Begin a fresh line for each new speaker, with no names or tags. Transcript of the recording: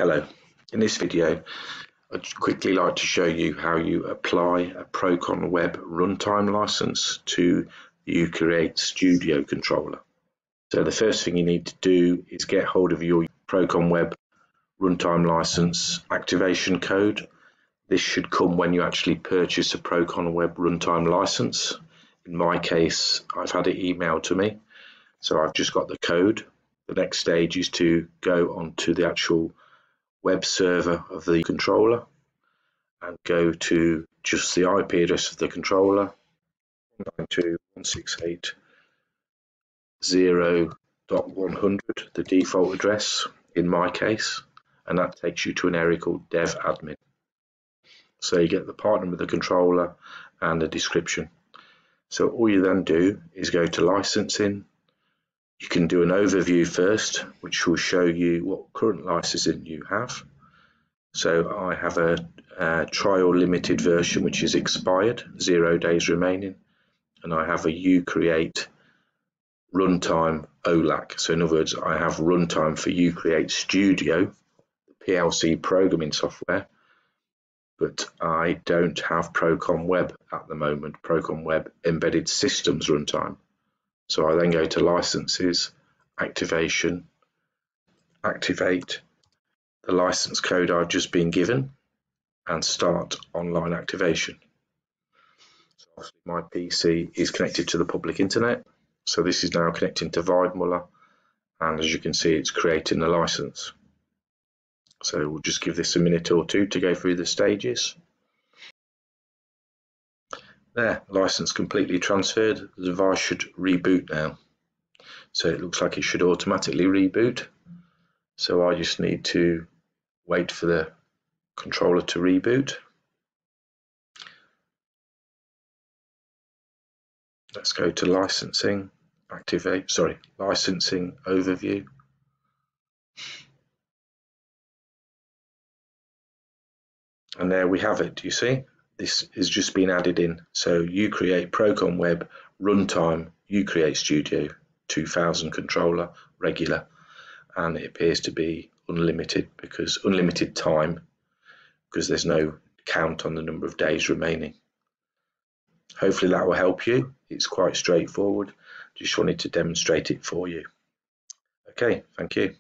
Hello, in this video I'd quickly like to show you how you apply a Proconweb runtime license to the uCreate Studio controller. So the first thing you need to do is get hold of your Proconweb runtime license activation code. This should come when you actually purchase a Proconweb runtime license. In my case, I've had it emailed to me, so I've just got the code. The next stage is to go onto the actual web server of the controller and go to just the IP address of the controller, 192.168.0.100, the default address in my case, and that takes you to an area called dev admin. So you get the part number of the controller and the description. So all you then do is go to licensing. You can do an overview first, which will show you what current licensing you have. So I have a trial limited version which is expired, 0 days remaining, and I have a uCreate runtime OLAC. So in other words, I have runtime for uCreate Studio, PLC programming software, but I don't have Proconweb at the moment, Proconweb Embedded Systems runtime. So I then go to licenses, activation, activate the license code I've just been given, and start online activation. So obviously my PC is connected to the public internet, so this is now connecting to Weidmuller, and as you can see, it's creating the license. So we'll just give this a minute or two to go through the stages. There, license completely transferred. The device should reboot now. So it looks like it should automatically reboot. So I just need to wait for the controller to reboot. Let's go to licensing, licensing overview. And there we have it. You see, this has just been added in. So uCreate Proconweb runtime uCreate Studio 2000 controller regular, and it appears to be unlimited time because there's no count on the number of days remaining. Hopefully that will help you. It's quite straightforward. Just wanted to demonstrate it for you. Okay, thank you.